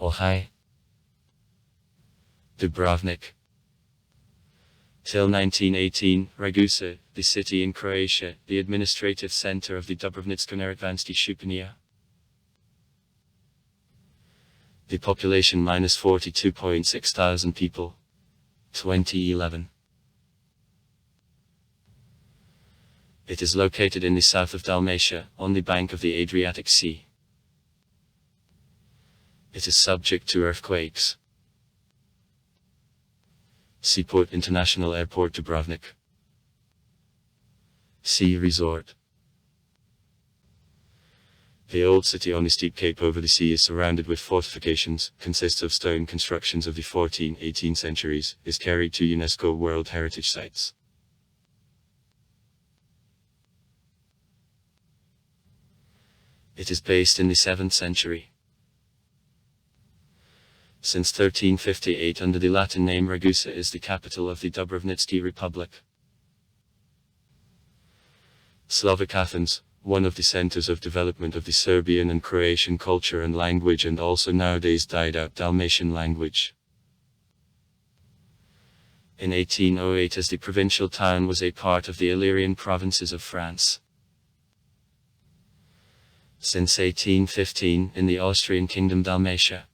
Ohio. Dubrovnik. Till 1918, Ragusa, the city in Croatia, the administrative center of the Dubrovnicka Neretvanski Županija. The population minus 42.6 thousand people. 2011. It is located in the south of Dalmatia, on the bank of the Adriatic Sea. It is subject to earthquakes. Seaport International Airport Dubrovnik. Sea Resort. The old city on the steep cape over the sea is surrounded with fortifications, consists of stone constructions of the 14th-18th centuries, is carried to UNESCO World Heritage Sites. It is based in the 7th century. Since 1358 under the Latin name Ragusa is the capital of the Dubrovnicki Republic. Slovak Athens, one of the centers of development of the Serbian and Croatian culture and language, and also nowadays died out Dalmatian language. In 1808 as the provincial town was a part of the Illyrian provinces of France. Since 1815 in the Austrian Kingdom Dalmatia.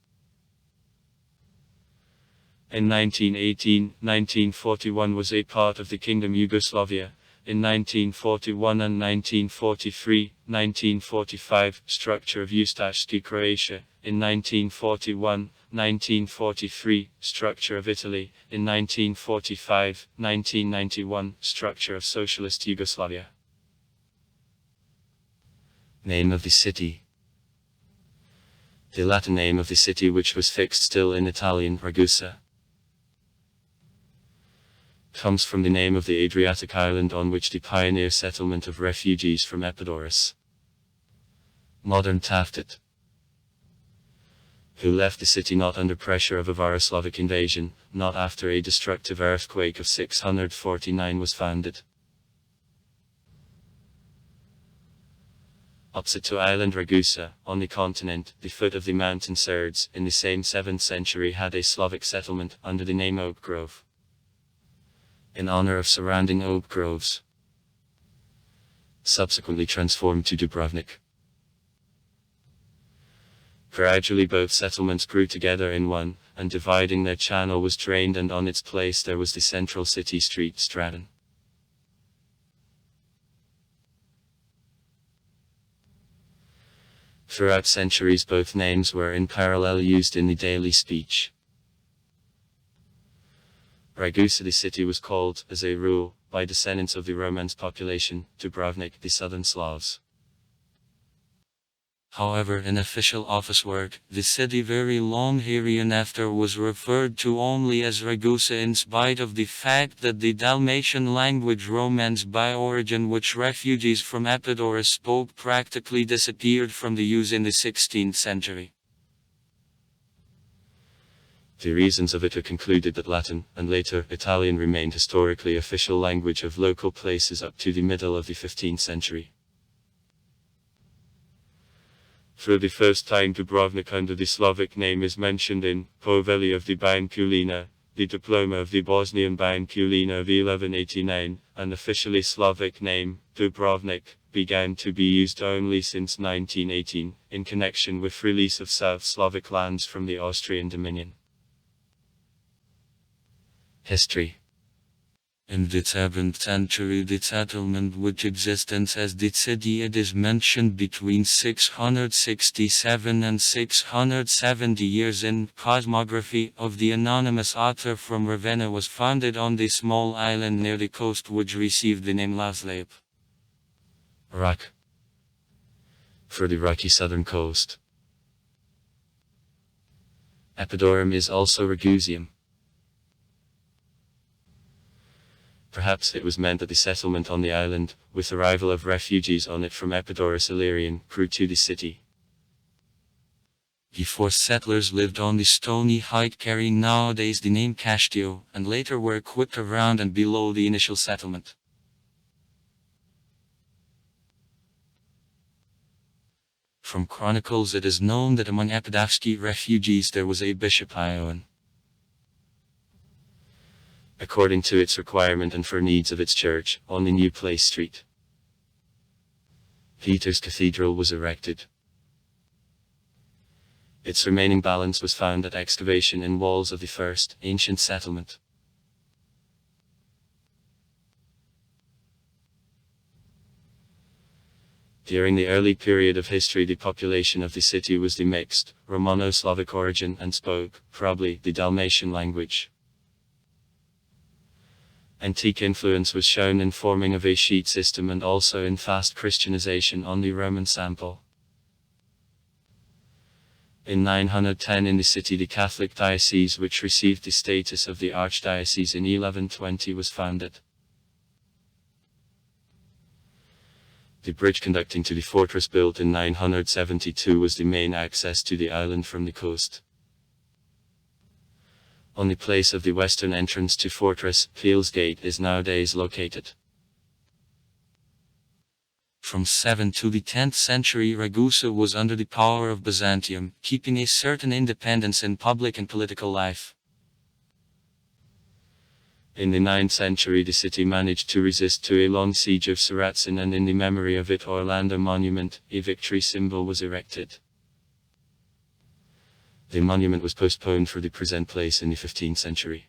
In 1918-1941 was a part of the Kingdom Yugoslavia. In 1941 and 1943-1945 structure of Ustaški Croatia. In 1941-1943 structure of Italy. In 1945-1991 structure of Socialist Yugoslavia. Name of the city. The Latin name of the city, which was fixed still in Italian, Ragusa, comes from the name of the Adriatic island on which the pioneer settlement of refugees from Epidaurus, modern Taftit, who left the city not under pressure of a Varoslavic invasion, not after a destructive earthquake of 649 was founded. Opposite to island Ragusa, on the continent, the foot of the mountain Srds, in the same 7th century had a Slavic settlement, under the name Oak Grove, in honor of surrounding oak groves, subsequently transformed to Dubrovnik. Gradually both settlements grew together in one, and dividing their channel was drained, and on its place there was the central city street Stratton. Throughout centuries both names were in parallel used in the daily speech. Ragusa the city was called, as a rule, by descendants of the Romance population, Dubrovnik the Southern Slavs. However, in official office work, the city very long hereinafter was referred to only as Ragusa, in spite of the fact that the Dalmatian language Romance by origin, which refugees from Epidaurus spoke, practically disappeared from the use in the 16th century. The reasons of it are concluded that Latin, and later Italian, remained historically official language of local places up to the middle of the 15th century. For the first time Dubrovnik under the Slavic name is mentioned in Povelje of the Bankulina, the diploma of the Bosnian Bankulina of 1189, an officially Slavic name, Dubrovnik, began to be used only since 1918, in connection with release of South Slavic lands from the Austrian dominion. History. In the 7th century the settlement which existence as the city it is mentioned between 667 and 670 years in Cosmography of the anonymous author from Ravenna was founded on the small island near the coast which received the name Laslape. Rock. For the rocky southern coast. Epidaurium is also Ragusium. Perhaps it was meant that the settlement on the island, with arrival of refugees on it from Epidaurus Illyrian, grew to the city. Before settlers lived on the stony height carrying nowadays the name Castillo, and later were equipped around and below the initial settlement. From chronicles it is known that among Apadavsky refugees there was a Bishop Ion. According to its requirement and for needs of its church, on the New Place Street, Peter's Cathedral was erected. Its remaining balance was found at excavation in walls of the first, ancient settlement. During the early period of history, the population of the city was the mixed, Romano-Slavic origin and spoke, probably, the Dalmatian language. Antique influence was shown in forming of a sheet system and also in fast Christianization on the Roman sample. In 910 in the city the Catholic diocese, which received the status of the archdiocese in 1120, was founded. The bridge conducting to the fortress, built in 972, was the main access to the island from the coast. On the place of the western entrance to fortress, Peel's Gate is nowadays located. From 7th to the 10th century Ragusa was under the power of Byzantium, keeping a certain independence in public and political life. In the 9th century the city managed to resist to a long siege of Saracen, and in the memory of it Orlando Monument, a victory symbol, was erected. The monument was postponed for the present place in the 15th century.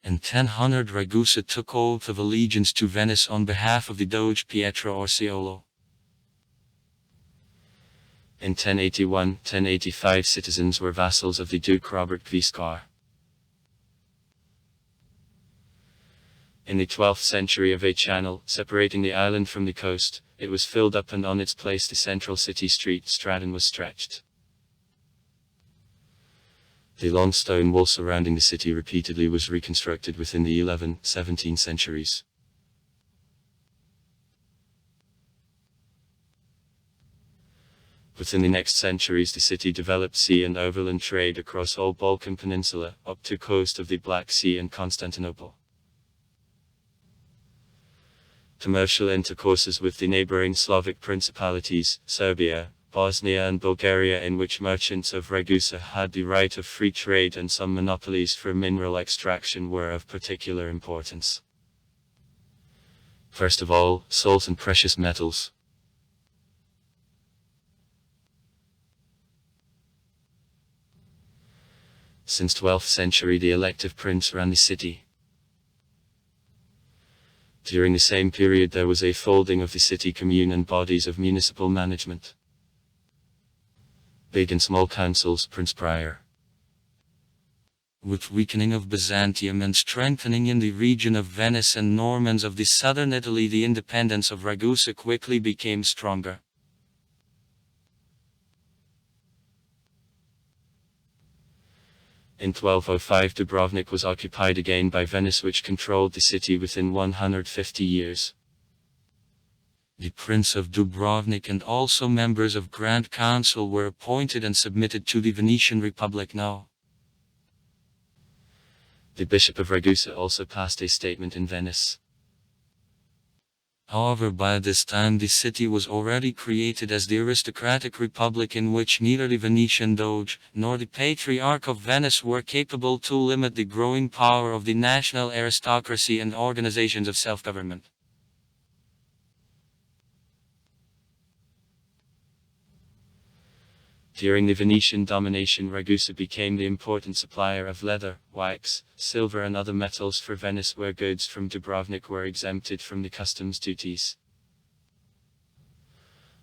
In 1000 Ragusa took oath of allegiance to Venice on behalf of the Doge Pietro Orseolo. In 1081-1085 citizens were vassals of the Duke Robert Guiscard. In the 12th century of a channel, separating the island from the coast, it was filled up, and on its place the central city street, Stratton, was stretched. The long stone wall surrounding the city repeatedly was reconstructed within the 11th, 17th centuries. Within the next centuries the city developed sea and overland trade across all Balkan Peninsula, up to coast of the Black Sea and Constantinople. Commercial intercourses with the neighboring Slavic principalities, Serbia, Bosnia and Bulgaria, in which merchants of Ragusa had the right of free trade and some monopolies for mineral extraction, were of particular importance. First of all, salt and precious metals. Since 12th century the elective prince ran the city. During the same period there was a folding of the city commune and bodies of municipal management. Big and small councils, Prince Prior. With weakening of Byzantium and strengthening in the region of Venice and Normans of the southern Italy, the independence of Ragusa quickly became stronger. In 1205 Dubrovnik was occupied again by Venice, which controlled the city within 150 years. The Prince of Dubrovnik and also members of Grand Council were appointed and submitted to the Venetian Republic now. The Bishop of Ragusa also passed a statement in Venice. However, by this time the city was already created as the aristocratic republic, in which neither the Venetian Doge nor the Patriarch of Venice were capable to limit the growing power of the national aristocracy and organizations of self-government. During the Venetian domination, Ragusa became the important supplier of leather, wax, silver and other metals for Venice, where goods from Dubrovnik were exempted from the customs duties.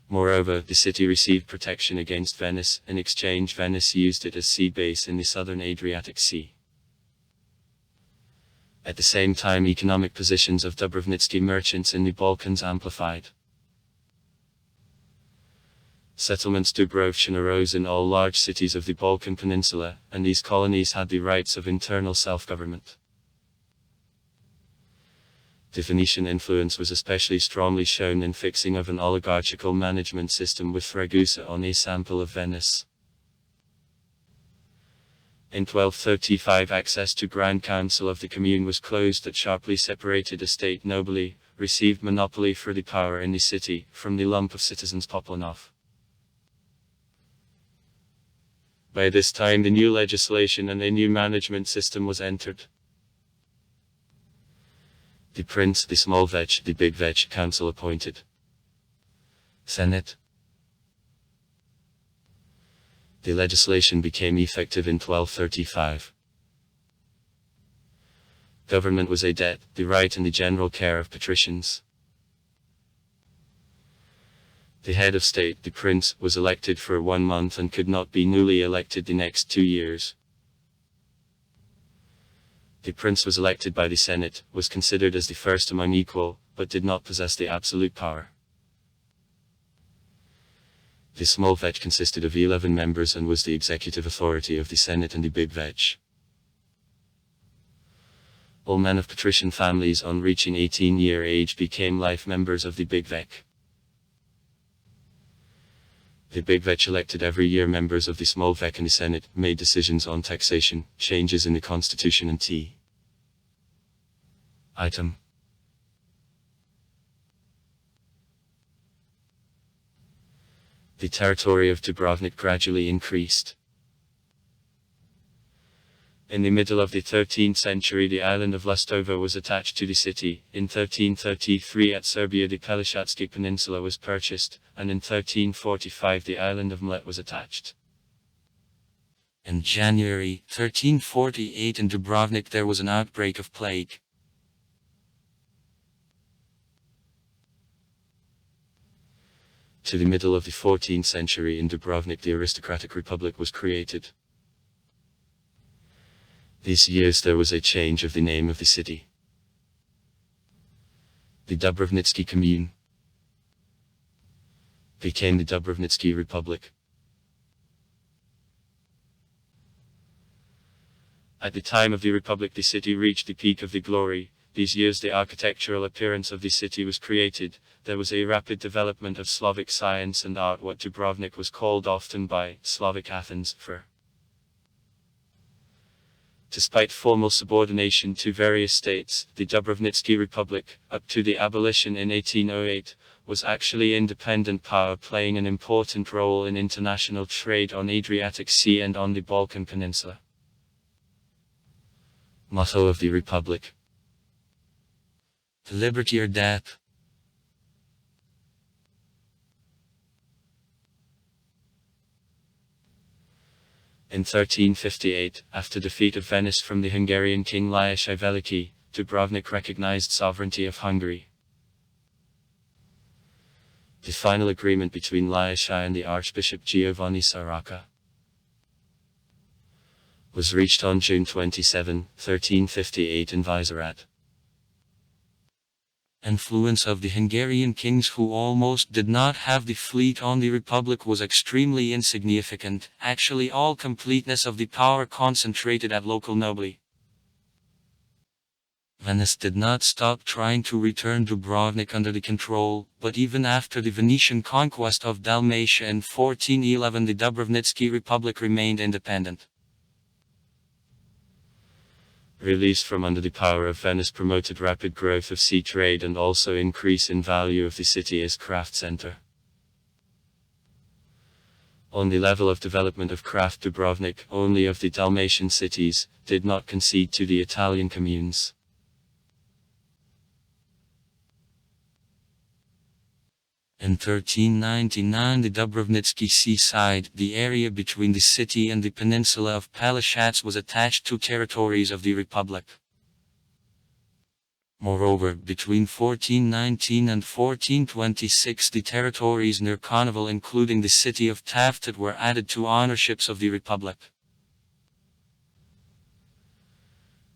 Moreover, the city received protection against Venice. In exchange, Venice used it as sea base in the southern Adriatic Sea. At the same time, economic positions of Dubrovnitsky merchants in the Balkans amplified. Settlements Dubrovcian arose in all large cities of the Balkan Peninsula, and these colonies had the rights of internal self-government. The Venetian influence was especially strongly shown in fixing of an oligarchical management system with Ragusa on a sample of Venice. In 1235 access to Grand Council of the Commune was closed. That sharply separated estate nobly, received monopoly for the power in the city from the lump of citizens Poplanov. By this time the new legislation and a new management system was entered. The Prince, the Small Vech, the Big Vech Council appointed. Senate. The legislation became effective in 1235. Government was a debt, the right and the general care of patricians. The head of state, the prince, was elected for 1 month and could not be newly elected the next 2 years. The prince was elected by the Senate, was considered as the first among equal, but did not possess the absolute power. The Small Vech consisted of 11 members and was the executive authority of the Senate and the Big Vech. All men of patrician families on reaching 18-year age became life members of the Big Vech. The Big Vech elected every year members of the Small Vech and the Senate, made decisions on taxation, changes in the constitution and t. Item. The territory of Dubrovnik gradually increased. In the middle of the 13th century the island of Lastova was attached to the city. In 1333 at Serbia the Pelashatsky Peninsula was purchased, and in 1345 the island of Mlet was attached. In January 1348 in Dubrovnik there was an outbreak of plague. To the middle of the 14th century in Dubrovnik the aristocratic republic was created. These years there was a change of the name of the city. The Dubrovnitsky Commune became the Dubrovnitsky Republic. At the time of the Republic the city reached the peak of the glory. These years the architectural appearance of the city was created. There was a rapid development of Slavic science and art, what Dubrovnik was called often by Slavic Athens for. Despite formal subordination to various states, the Dubrovnitsky Republic, up to the abolition in 1808, was actually independent power playing an important role in international trade on Adriatic Sea and on the Balkan Peninsula. Motto of the Republic: Liberty or death. In 1358, after defeat of Venice from the Hungarian king Lajos Veliki, Dubrovnik recognized sovereignty of Hungary. The final agreement between Lajos and the Archbishop Giovanni Saraca was reached on June 27, 1358 in Vizierat. Influence of the Hungarian kings, who almost did not have the fleet on the Republic, was extremely insignificant. Actually all completeness of the power concentrated at local nobility. Venice did not stop trying to return Dubrovnik under the control, but even after the Venetian conquest of Dalmatia in 1411 the Dubrovnitsky Republic remained independent. Release from under the power of Venice promoted rapid growth of sea trade and also increase in value of the city as craft center. On the level of development of craft, Dubrovnik, only of the Dalmatian cities, did not concede to the Italian communes. In 1399 the Dubrovnitsky seaside, the area between the city and the peninsula of Palashats, was attached to territories of the Republic. Moreover, between 1419 and 1426 the territories near Carnival, including the city of Taftet, were added to ownerships of the Republic.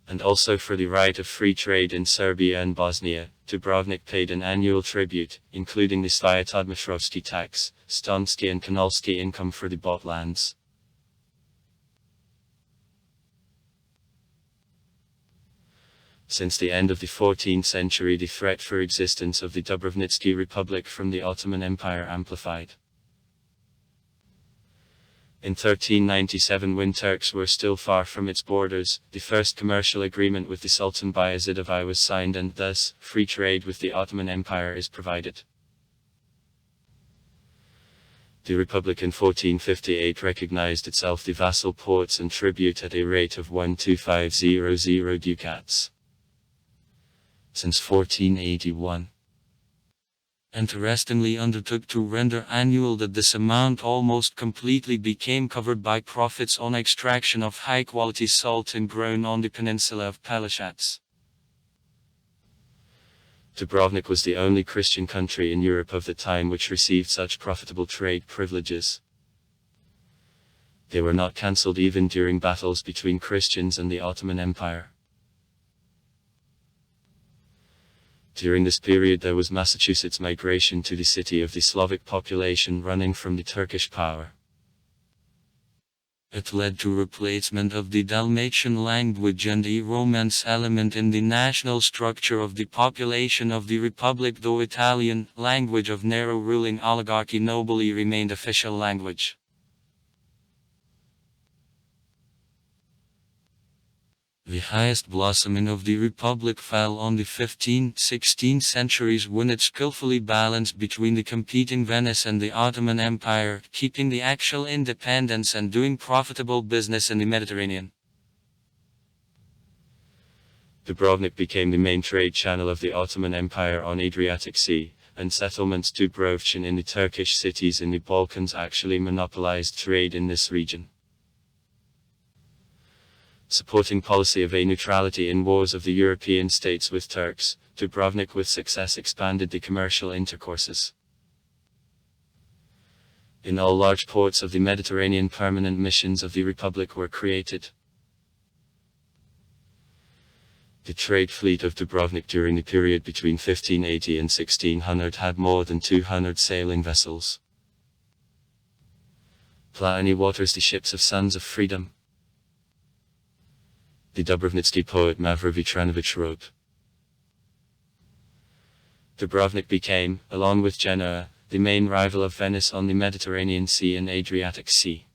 And also for the right of free trade in Serbia and Bosnia, Dubrovnik paid an annual tribute, including the Svayatadmishrovsky tax, Stonsky and Kanalsky income for the bought lands. Since the end of the 14th century the threat for existence of the Dubrovnitsky Republic from the Ottoman Empire amplified. In 1397, when Turks were still far from its borders, the first commercial agreement with the Sultan Bayezid of I was signed, and thus, free trade with the Ottoman Empire is provided. The Republic in 1458 recognized itself the vassal ports and tribute at a rate of 12500 ducats. Since 1481. Interestingly undertook to render annual that this amount almost completely became covered by profits on extraction of high-quality salt and grown on the peninsula of Palashats. Dubrovnik was the only Christian country in Europe of the time which received such profitable trade privileges. They were not cancelled even during battles between Christians and the Ottoman Empire. During this period there was Massachusetts migration to the city of the Slavic population running from the Turkish power. It led to replacement of the Dalmatian language and a Romance element in the national structure of the population of the Republic, though Italian, language of narrow ruling oligarchy, nobly remained official language. The highest blossoming of the Republic fell on the 15th, 16th centuries when it skillfully balanced between the competing Venice and the Ottoman Empire, keeping the actual independence and doing profitable business in the Mediterranean. Dubrovnik became the main trade channel of the Ottoman Empire on Adriatic Sea, and settlements Dubrovcin in the Turkish cities in the Balkans actually monopolized trade in this region. Supporting policy of a neutrality in wars of the European states with Turks, Dubrovnik with success expanded the commercial intercourses. In all large ports of the Mediterranean, permanent missions of the Republic were created. The trade fleet of Dubrovnik during the period between 1580 and 1600 had more than 200 sailing vessels. Pliny waters the ships of Sons of Freedom. The Dubrovnitsky poet Mavro Vitranovich wrote, Dubrovnik became, along with Genoa, the main rival of Venice on the Mediterranean Sea and Adriatic Sea.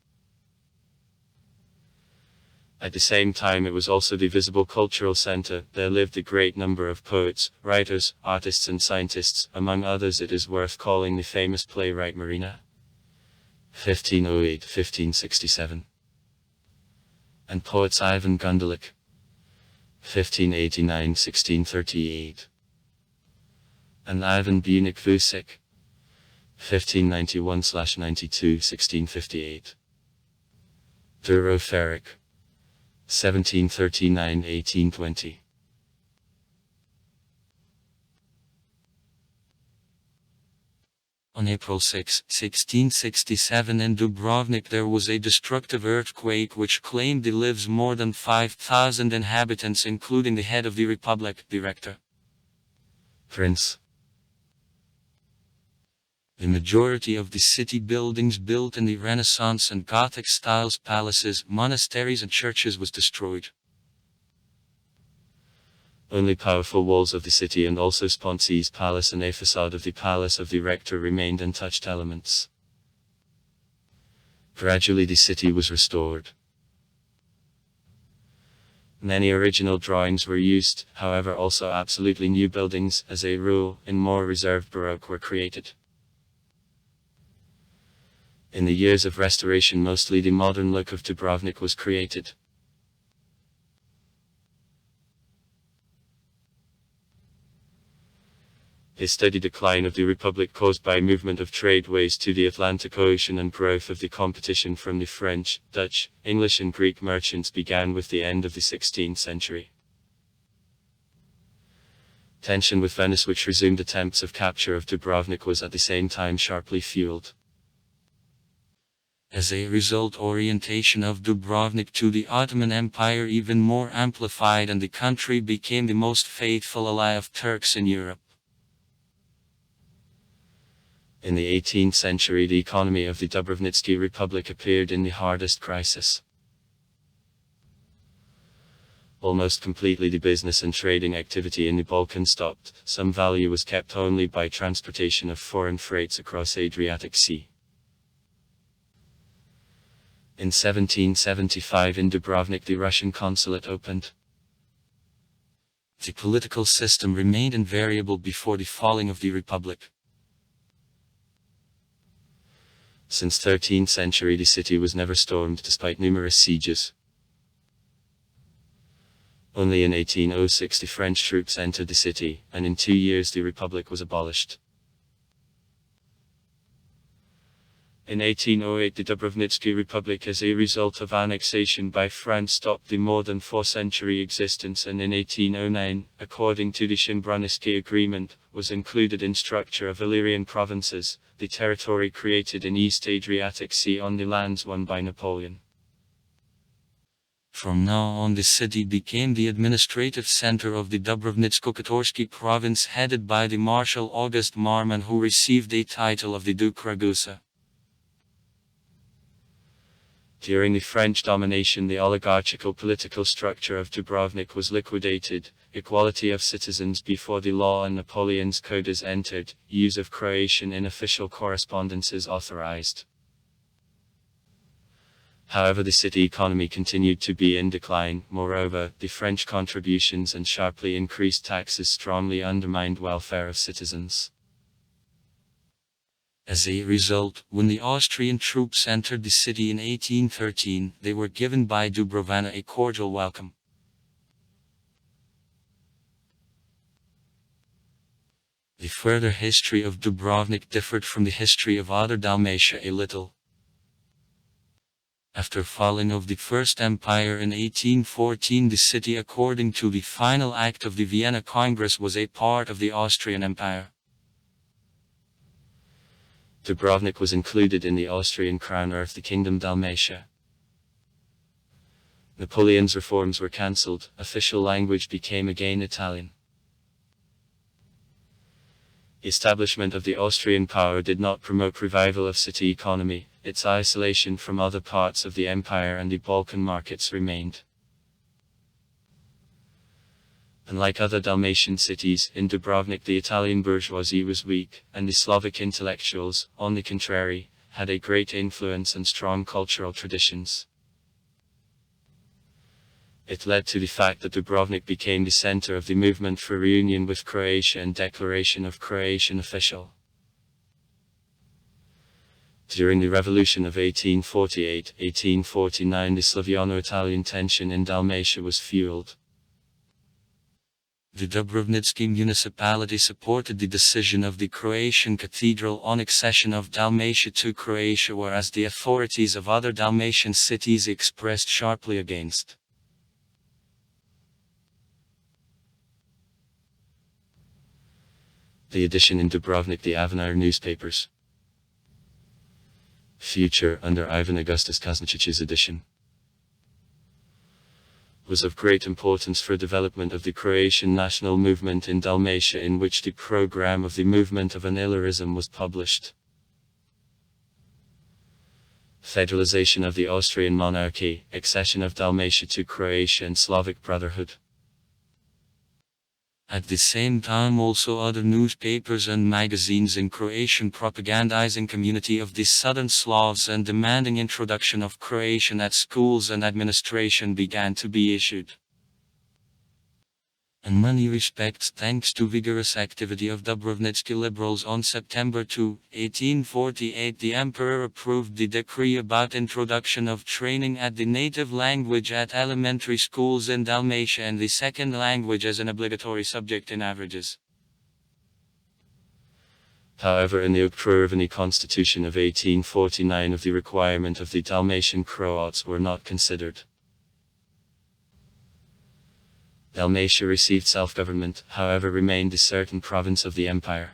At the same time it was also the visible cultural center. There lived a great number of poets, writers, artists and scientists. Among others it is worth calling the famous playwright Marina, 1508-1567. And poets Ivan Gundelik, 1589-1638, and Ivan Bunik Vucic, 1591-92, 1658. Duro Feric, 1739-1820. On April 6, 1667 in Dubrovnik there was a destructive earthquake which claimed the lives more than 5,000 inhabitants, including the head of the Republic, the rector, Prince. The majority of the city buildings built in the Renaissance and Gothic styles, palaces, monasteries and churches, was destroyed. Only powerful walls of the city and also Sponsi's palace and a facade of the palace of the rector remained untouched elements. Gradually the city was restored. Many original drawings were used, however also absolutely new buildings, as a rule, in more reserved Baroque were created. In the years of restoration mostly the modern look of Dubrovnik was created. A steady decline of the Republic caused by movement of tradeways to the Atlantic Ocean and growth of the competition from the French, Dutch, English and Greek merchants began with the end of the 16th century. Tension with Venice, which resumed attempts of capture of Dubrovnik, was at the same time sharply fueled. As a result, orientation of Dubrovnik to the Ottoman Empire even more amplified, and the country became the most faithful ally of Turks in Europe. In the 18th century, the economy of the Dubrovnitsky Republic appeared in the hardest crisis. Almost completely the business and trading activity in the Balkans stopped. Some value was kept only by transportation of foreign freights across Adriatic Sea. In 1775 in Dubrovnik the Russian consulate opened. The political system remained invariable before the falling of the Republic. Since 13th century the city was never stormed despite numerous sieges. Only in 1806 the French troops entered the city, and in 2 years the Republic was abolished. In 1808 the Dubrovnitsky Republic, as a result of annexation by France, stopped the more than 4-century existence, and in 1809, according to the Szymbraniski Agreement, was included in structure of Illyrian provinces, the territory created in East Adriatic Sea on the lands won by Napoleon. From now on the city became the administrative center of the Dubrovnicko-Kotorsky province, headed by the Marshal August Marmon, who received a title of the Duke Ragusa. During the French domination the oligarchical political structure of Dubrovnik was liquidated, equality of citizens before the law and Napoleon's codas entered, use of Croatian in official correspondences authorized. However, the city economy continued to be in decline. Moreover, the French contributions and sharply increased taxes strongly undermined welfare of citizens. As a result, when the Austrian troops entered the city in 1813, they were given by Dubrovana a cordial welcome. The further history of Dubrovnik differed from the history of other Dalmatia a little. After falling of the First Empire in 1814, the city, according to the final act of the Vienna Congress, was a part of the Austrian Empire. Dubrovnik was included in the Austrian crown of the Kingdom Dalmatia. Napoleon's reforms were cancelled, official language became again Italian. The establishment of the Austrian power did not promote revival of city economy, its isolation from other parts of the empire and the Balkan markets remained. Unlike other Dalmatian cities, in Dubrovnik the Italian bourgeoisie was weak, and the Slavic intellectuals, on the contrary, had a great influence and strong cultural traditions. It led to the fact that Dubrovnik became the center of the movement for reunion with Croatia and declaration of Croatian official. During the Revolution of 1848-1849 the Slavano-Italian tension in Dalmatia was fueled. The Dubrovnitsky municipality supported the decision of the Croatian cathedral on accession of Dalmatia to Croatia, whereas the authorities of other Dalmatian cities expressed sharply against. The edition in Dubrovnik, the Avanar newspapers. Future under Ivan Augustus Kazančić's edition was of great importance for development of the Croatian national movement in Dalmatia, in which the program of the movement of annihilarism was published. Federalization of the Austrian monarchy, accession of Dalmatia to Croatia and Slavic brotherhood. At the same time also other newspapers and magazines in Croatian propagandizing community of the Southern Slavs and demanding introduction of Croatian at schools and administration began to be issued. In many respects, thanks to vigorous activity of Dubrovnitsky liberals, on September 2, 1848 the emperor approved the decree about introduction of training at the native language at elementary schools in Dalmatia and the second language as an obligatory subject in averages. However, in the Ukruvani Constitution of 1849 of the requirement of the Dalmatian Croats were not considered. Dalmatia received self-government, however remained a certain province of the empire.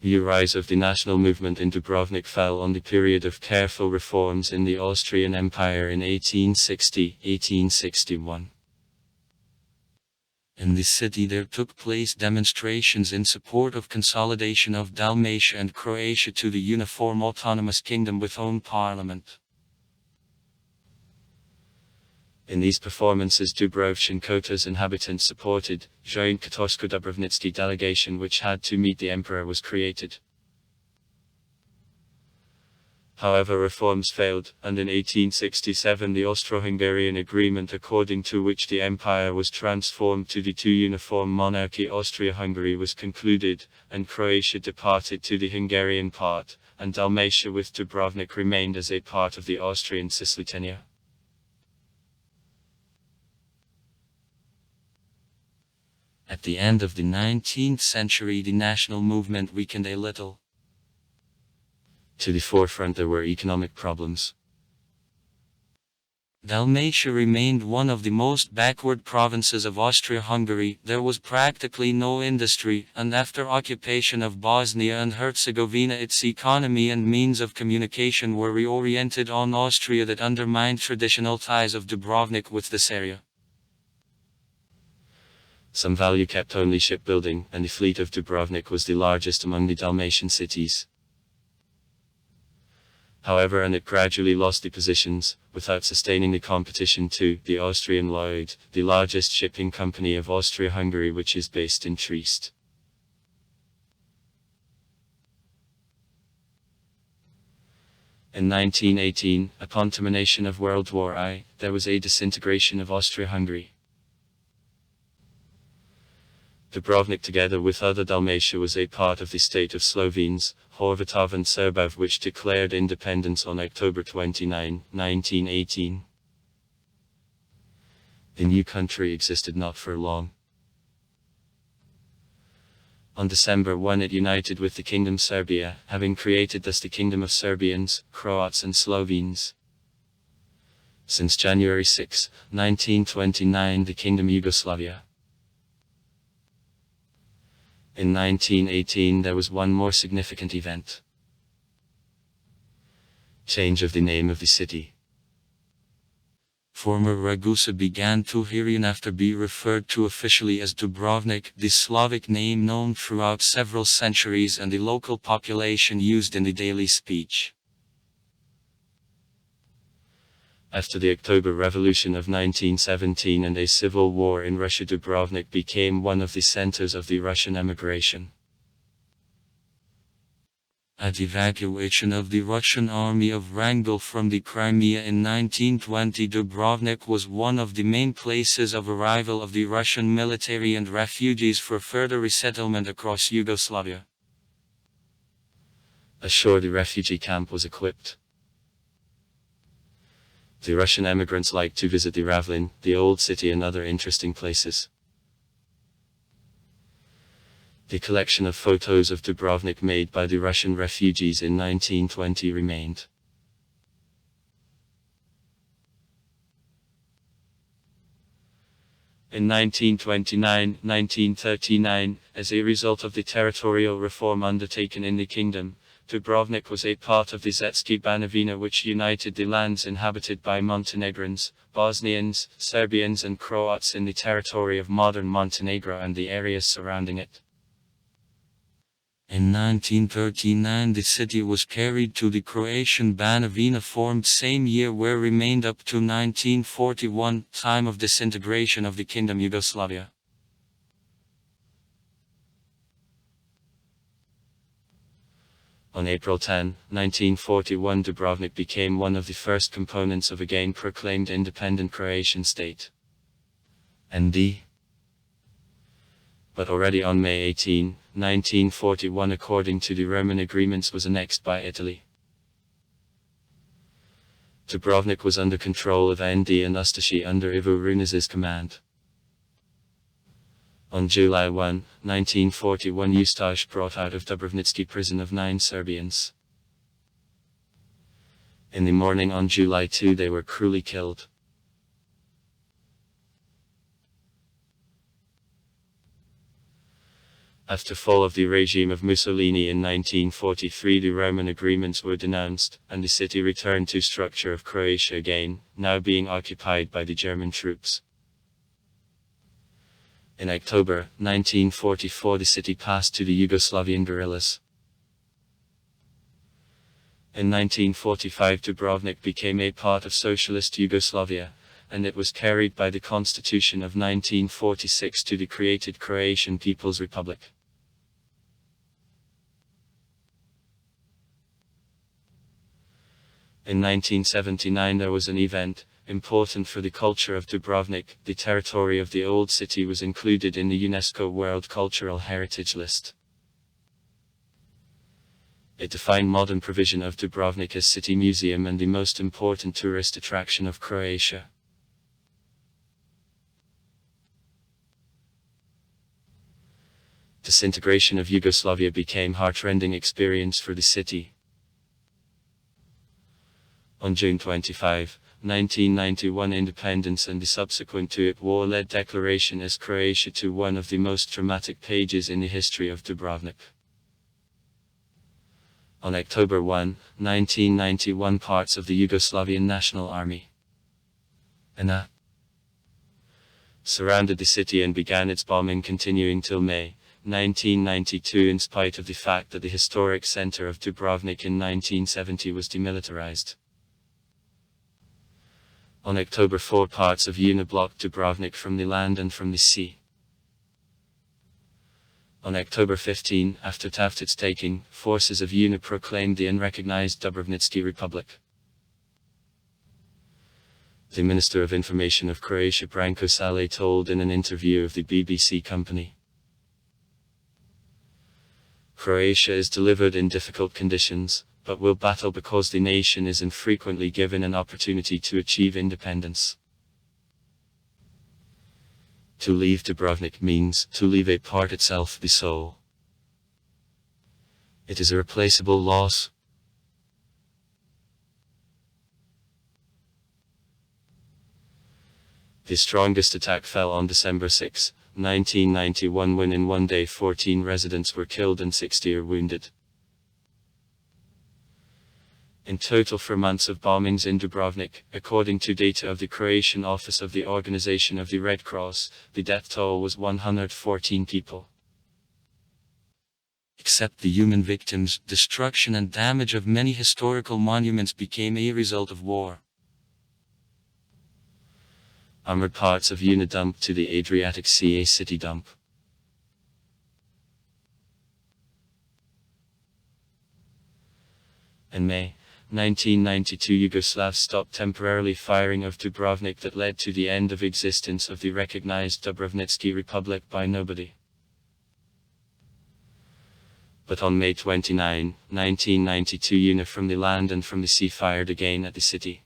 The rise of the national movement in Dubrovnik fell on the period of careful reforms in the Austrian Empire in 1860-1861. In the city there took place demonstrations in support of consolidation of Dalmatia and Croatia to the uniform autonomous kingdom with own parliament. In these performances Dubrovčan Kota's inhabitants supported, joint Kotorsko-Dubrovnitsky delegation which had to meet the emperor was created. However, reforms failed, and in 1867 the Austro-Hungarian agreement, according to which the empire was transformed to the two-uniform monarchy Austria-Hungary, was concluded, and Croatia departed to the Hungarian part, and Dalmatia with Dubrovnik remained as a part of the Austrian Cisleithania. At the end of the 19th century, the national movement weakened a little. To the forefront there were economic problems. Dalmatia remained one of the most backward provinces of Austria-Hungary. There was practically no industry, and after occupation of Bosnia and Herzegovina, its economy and means of communication were reoriented on Austria, that undermined traditional ties of Dubrovnik with this area. Some value kept only shipbuilding, and the fleet of Dubrovnik was the largest among the Dalmatian cities. However, and it gradually lost the positions, without sustaining the competition to the Austrian Lloyd, the largest shipping company of Austria-Hungary, which is based in Trieste. In 1918, upon termination of World War I, there was a disintegration of Austria-Hungary. Dubrovnik, together with other Dalmatia, was a part of the state of Slovenes, Horvatov and Srbov, which declared independence on October 29, 1918. The new country existed not for long. On December 1 it united with the Kingdom Serbia, having created thus the Kingdom of Serbians, Croats and Slovenes. Since January 6, 1929, the Kingdom Yugoslavia. In 1918 there was one more significant event. Change of the name of the city. Former Ragusa began to hereinafter be referred to officially as Dubrovnik, the Slavic name known throughout several centuries and the local population used in the daily speech. After the October Revolution of 1917 and a civil war in Russia, Dubrovnik became one of the centers of the Russian emigration. At evacuation of the Russian army of Wrangel from the Crimea in 1920, Dubrovnik was one of the main places of arrival of the Russian military and refugees for further resettlement across Yugoslavia. Ashore, the refugee camp was equipped. The Russian emigrants liked to visit the Ravlin, the old city and other interesting places. The collection of photos of Dubrovnik made by the Russian refugees in 1920 remained. In 1929-1939, as a result of the territorial reform undertaken in the kingdom, Dubrovnik was a part of the Zetski Banovina, which united the lands inhabited by Montenegrins, Bosnians, Serbians and Croats in the territory of modern Montenegro and the areas surrounding it. In 1939 the city was carried to the Croatian Banovina, formed same year, where remained up to 1941, time of disintegration of the Kingdom Yugoslavia. On April 10, 1941, Dubrovnik became one of the first components of again proclaimed independent Croatian state. But already on May 18, 1941, according to the Roman agreements, was annexed by Italy. Dubrovnik was under control of ND and Ustashi under Ivo Runez's command. On July 1, 1941, Ustash brought out of Dubrovnitski prison of 9 Serbians. In the morning on July 2 they were cruelly killed. After fall of the regime of Mussolini in 1943, the Roman agreements were denounced, and the city returned to structure of Croatia again, now being occupied by the German troops. In October 1944 the city passed to the Yugoslavian guerrillas. In 1945 Dubrovnik became a part of Socialist Yugoslavia, and it was carried by the Constitution of 1946 to the created Croatian People's Republic. In 1979 there was an event, important for the culture of Dubrovnik. The territory of the old city was included in the UNESCO World Cultural Heritage List. It defined modern provision of Dubrovnik as city museum and the most important tourist attraction of Croatia. Disintegration of Yugoslavia became a heart-rending experience for the city. On June 25, 1991, independence and the subsequent to it war-led declaration as Croatia to one of the most dramatic pages in the history of Dubrovnik. On October 1, 1991, parts of the Yugoslavian National Army (NA) surrounded the city and began its bombing, continuing till May 1992, in spite of the fact that the historic center of Dubrovnik in 1970 was demilitarized. On October 4, parts of UNA blocked Dubrovnik from the land and from the sea. On October 15, after Taftet's taking, forces of UNA proclaimed the unrecognized Dubrovnitsky Republic. The Minister of Information of Croatia, Branko Sale, told in an interview of the BBC company, "Croatia is delivered in difficult conditions, but will battle because the nation is infrequently given an opportunity to achieve independence. To leave Dubrovnik means to leave a part itself, the soul. It is a irreplaceable loss." The strongest attack fell on December 6, 1991, when in one day 14 residents were killed and 60 are wounded. In total, for months of bombings in Dubrovnik, according to data of the Croatian Office of the Organization of the Red Cross, the death toll was 114 people. Except the human victims, destruction and damage of many historical monuments became a result of war. Armored parts of UNA dumped to the Adriatic Sea, a city dump. In May 1992, Yugoslavs stopped temporarily firing of Dubrovnik, that led to the end of existence of the recognized Dubrovnitsky Republic by nobody. But on May 29, 1992, UNA from the land and from the sea fired again at the city.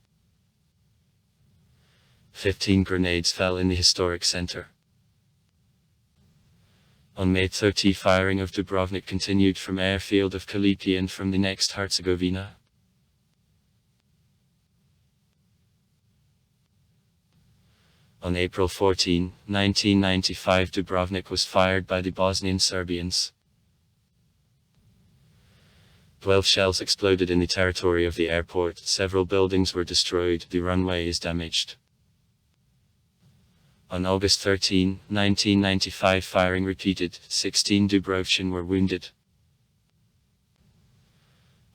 15 grenades fell in the historic center. On May 30, firing of Dubrovnik continued from airfield of Kalipi and from the next Herzegovina. On April 14, 1995, Dubrovnik was fired by the Bosnian Serbians. 12 shells exploded in the territory of the airport, several buildings were destroyed, the runway is damaged. On August 13, 1995, firing repeated, 16 Dubrovcian were wounded.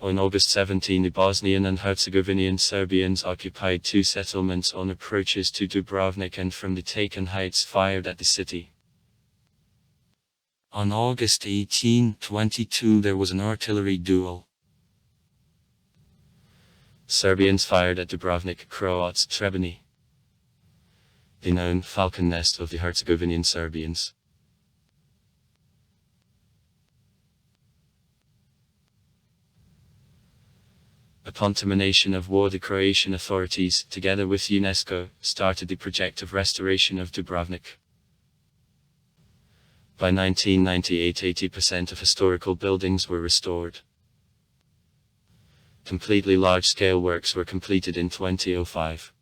On August 17, the Bosnian and Herzegovinian Serbians occupied 2 settlements on approaches to Dubrovnik and from the taken heights fired at the city. On August 18, 2022, there was an artillery duel. Serbians fired at Dubrovnik, Croats Trebini, the known falcon nest of the Herzegovinian Serbians. Upon termination of war, the Croatian authorities, together with UNESCO, started the project of restoration of Dubrovnik. By 1998, 80% of historical buildings were restored. Completely large-scale works were completed in 2005.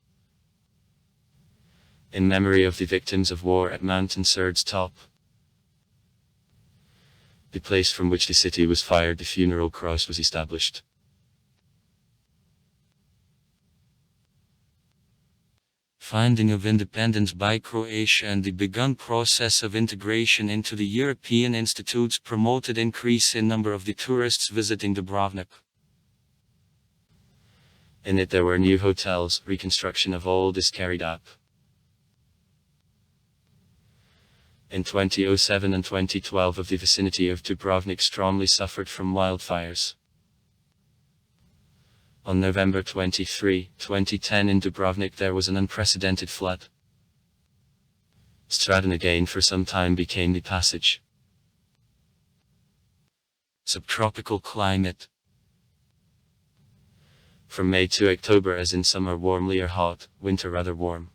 In memory of the victims of war at Mountain Surd's top, the place from which the city was fired, the funeral cross was established. Finding of independence by Croatia and the begun process of integration into the European institutes promoted increase in number of the tourists visiting Dubrovnik. In it there were new hotels, reconstruction of old is carried out. In 2007 and 2012 of the vicinity of Dubrovnik strongly suffered from wildfires. On November 23, 2010 in Dubrovnik there was an unprecedented flood. Stratton again for some time became the passage. Subtropical climate. From May to October, as in summer warmly or hot, winter rather warm.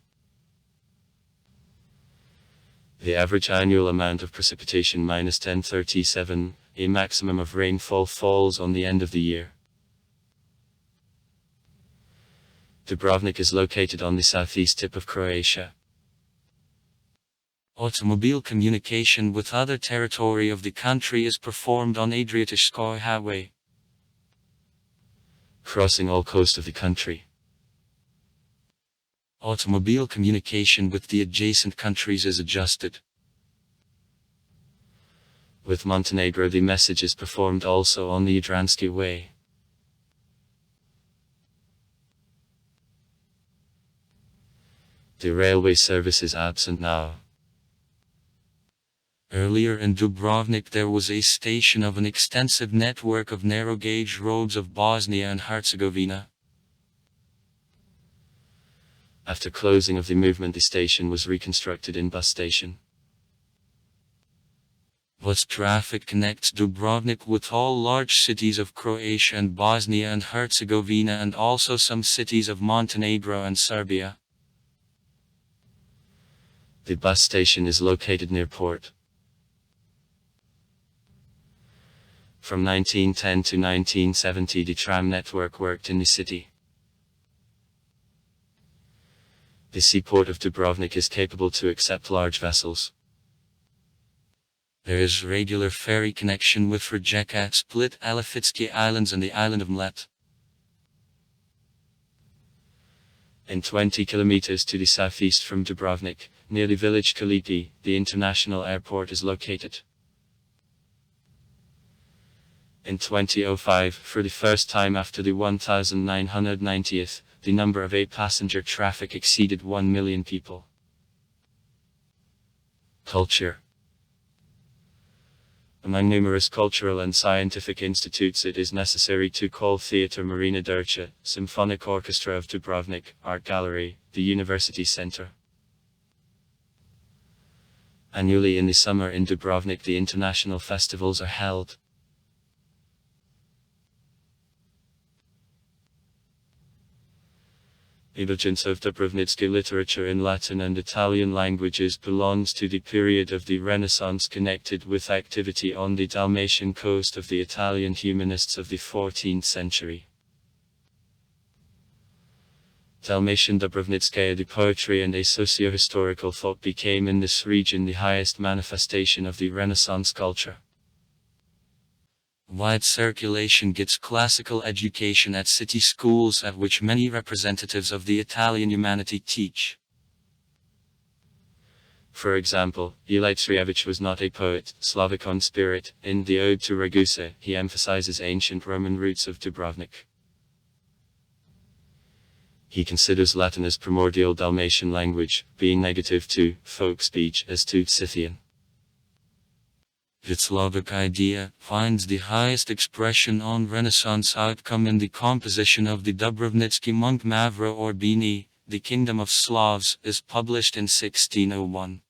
The average annual amount of precipitation -1037, a maximum of rainfall falls on the end of the year. Dubrovnik is located on the southeast tip of Croatia. Automobile communication with other territory of the country is performed on Adriatic Highway, crossing all coast of the country. Automobile communication with the adjacent countries is adjusted. With Montenegro the message is performed also on the Jadransky Way. The railway service is absent now. Earlier in Dubrovnik there was a station of an extensive network of narrow-gauge roads of Bosnia and Herzegovina. After closing of the movement, the station was reconstructed in bus station. Bus traffic connects Dubrovnik with all large cities of Croatia and Bosnia and Herzegovina, and also some cities of Montenegro and Serbia. The bus station is located near port. From 1910 to 1970 the tram network worked in the city. The seaport of Dubrovnik is capable to accept large vessels. There is regular ferry connection with Rijeka, Split, Alafitski Islands and the island of Mljet. In 20 kilometers to the southeast from Dubrovnik, near the village Kalipi, the international airport is located. In 2005, for the first time after the 1990th, the number of passenger traffic exceeded 1 million people. Culture. Among numerous cultural and scientific institutes it is necessary to call Theatre Marina Durcha, Symphonic Orchestra of Dubrovnik, Art Gallery, the University Center. Annually in the summer in Dubrovnik the international festivals are held. Emergence of Dubrovnitsky literature in Latin and Italian languages belongs to the period of the Renaissance, connected with activity on the Dalmatian coast of the Italian humanists of the 14th century. Dalmatian Dubrovnitskaya, the poetry and a socio-historical thought became in this region the highest manifestation of the Renaissance culture. Wide circulation gets classical education at city schools, at which many representatives of the Italian humanity teach. For example, Ilitzrievich was not a poet, Slavic on spirit. In the Ode to Ragusa, he emphasizes ancient Roman roots of Dubrovnik. He considers Latin as primordial Dalmatian language, being negative to folk speech as to Scythian. The Slavic idea finds the highest expression on Renaissance outcome in the composition of the Dubrovnitsky monk Mavro Orbini. The Kingdom of Slavs is published in 1601.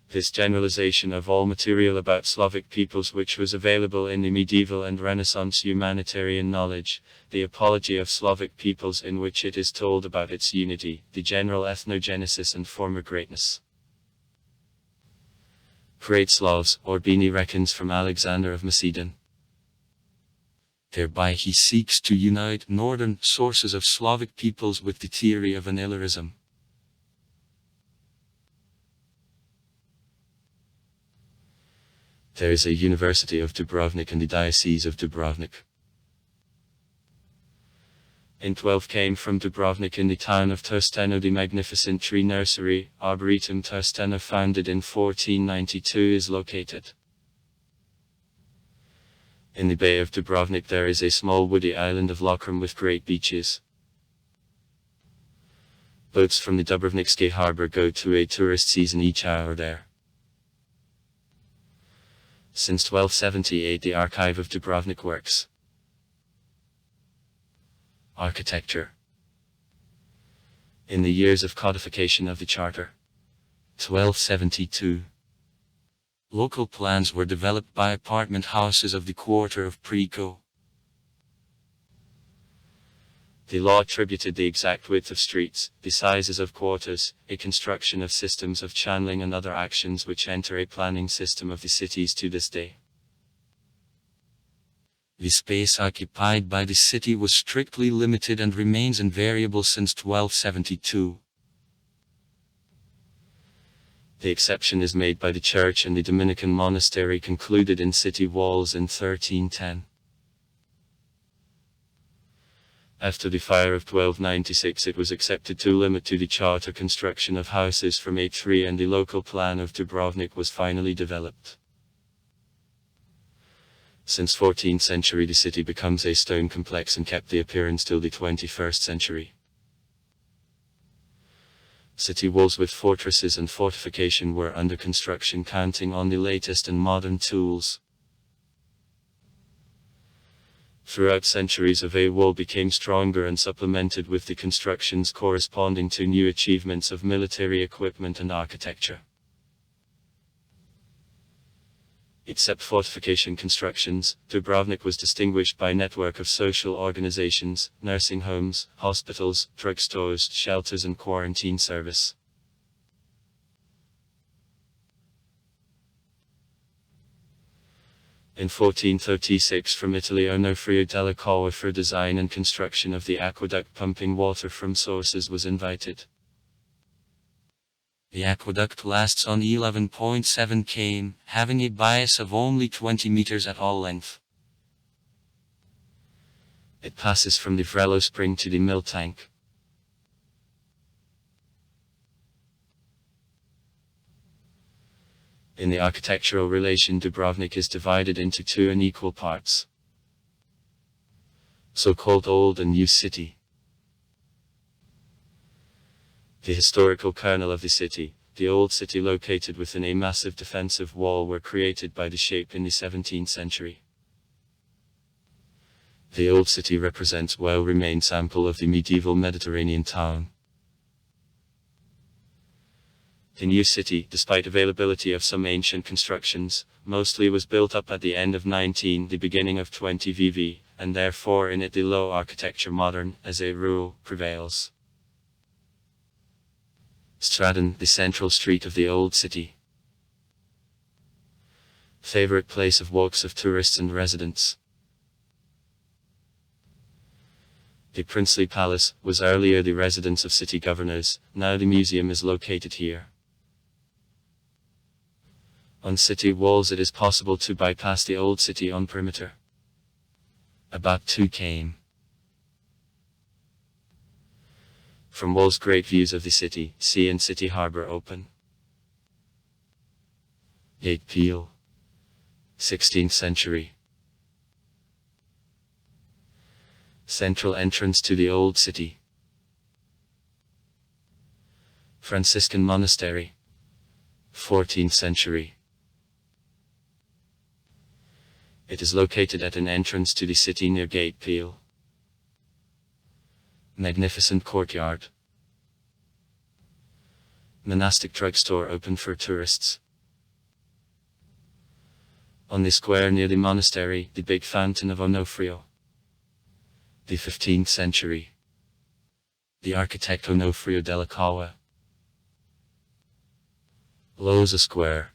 This generalization of all material about Slavic peoples which was available in the medieval and Renaissance humanitarian knowledge, the apology of Slavic peoples in which it is told about its unity, the general ethnogenesis and former greatness. Great Slavs, Orbini reckons from Alexander of Macedon. Thereby he seeks to unite northern sources of Slavic peoples with the theory of annihilarism. There is a University of Dubrovnik in the Diocese of Dubrovnik. In 12 came from Dubrovnik in the town of Trsteno the magnificent tree nursery, Arboretum Trsteno, founded in 1492, is located. In the Bay of Dubrovnik there is a small woody island of Lokrum with great beaches. Boats from the Dubrovnikski harbor go to a tourist season each hour there. Since 1278 the Archive of Dubrovnik works. Architecture. In the years of codification of the Charter, 1272, local plans were developed by apartment houses of the quarter of Preco. The law attributed the exact width of streets, the sizes of quarters, a construction of systems of channeling and other actions which enter a planning system of the cities to this day. The space occupied by the city was strictly limited and remains invariable since 1272. The exception is made by the church and the Dominican monastery concluded in city walls in 1310. After the fire of 1296 it was accepted to limit to the charter construction of houses from A3 and the local plan of Dubrovnik was finally developed. Since 14th century the city becomes a stone complex and kept the appearance till the 21st century. City walls with fortresses and fortification were under construction counting on the latest and modern tools. Throughout centuries a wall became stronger and supplemented with the constructions corresponding to new achievements of military equipment and architecture. Except fortification constructions, Dubrovnik was distinguished by a network of social organizations, nursing homes, hospitals, drugstores, shelters and quarantine service. In 1436 from Italy Onofrio della Cava for design and construction of the aqueduct pumping water from sources was invited. The aqueduct lasts on 11.7 km, having a bias of only 20 meters at all length. It passes from the Vrelo spring to the mill tank. In the architectural relation Dubrovnik is divided into two unequal parts, so-called Old and New City. The historical kernel of the city, the Old City located within a massive defensive wall were created by the shape in the 17th century. The Old City represents well-remained sample of the medieval Mediterranean town. The New City, despite availability of some ancient constructions, mostly was built up at the end of 19, the beginning of 20 VV, and therefore in it the low architecture modern, as a rule, prevails. Stradon, the central street of the Old City. Favorite place of walks of tourists and residents. The princely palace was earlier the residence of city governors, now the museum is located here. On city walls it is possible to bypass the Old City on perimeter. About 2 km. From walls great views of the city, sea and city harbour open. Gate Peel. 16th century. Central entrance to the Old City. Franciscan Monastery. 14th century. It is located at an entrance to the city near Gate Peel. Magnificent courtyard. Monastic drugstore open for tourists. On the square near the monastery, the big fountain of Onofrio. The 15th century. The architect Onofrio della Cava. Loza Square.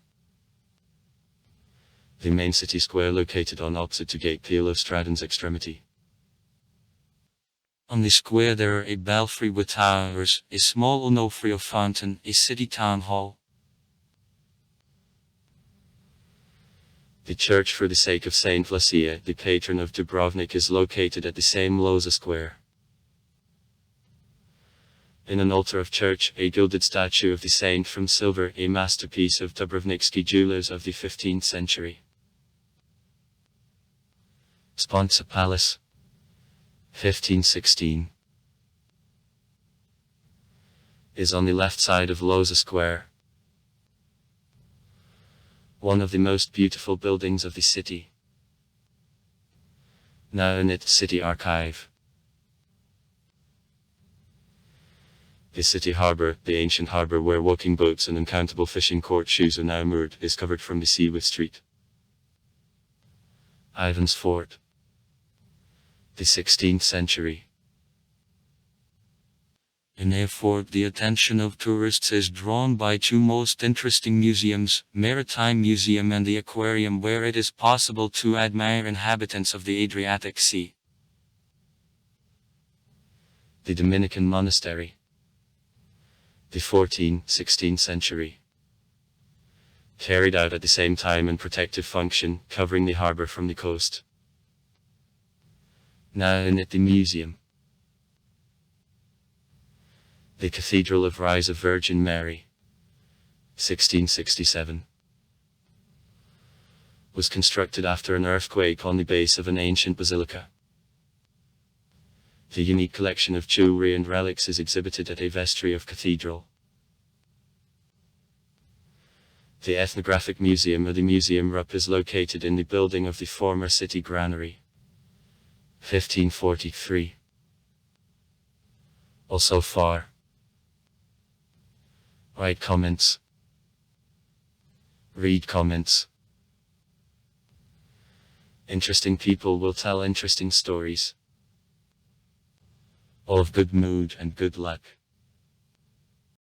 The main city square located on opposite to Gate Peel of Stradon's extremity. On the square there are a belfry with towers, a small Onofrio fountain, a city town hall. The church for the sake of Saint Vlasia, the patron of Dubrovnik, is located at the same Loza Square. In an altar of church, a gilded statue of the saint from silver, a masterpiece of Dubrovnikski jewelers of the 15th century. Sponza Palace. 1516. Is on the left side of Loza Square. One of the most beautiful buildings of the city. Now in its city archive. The city harbour, the ancient harbour where walking boats and uncountable fishing courtshoes are now moored, is covered from the sea with street. Ivan's Fort. The 16th century. In a fort, the attention of tourists is drawn by two most interesting museums, Maritime Museum and the Aquarium, where it is possible to admire inhabitants of the Adriatic Sea. The Dominican Monastery. The 16th century. Carried out at the same time in protective function, covering the harbour from the coast. Now in it the museum. The Cathedral of Rise of Virgin Mary, 1667. Was constructed after an earthquake on the base of an ancient basilica. The unique collection of jewelry and relics is exhibited at a vestry of cathedral. The Ethnographic Museum, or the Museum Rupp, is located in the building of the former city granary, 1543. Also far. Write comments. Read comments. Interesting people will tell interesting stories. All of good mood and good luck.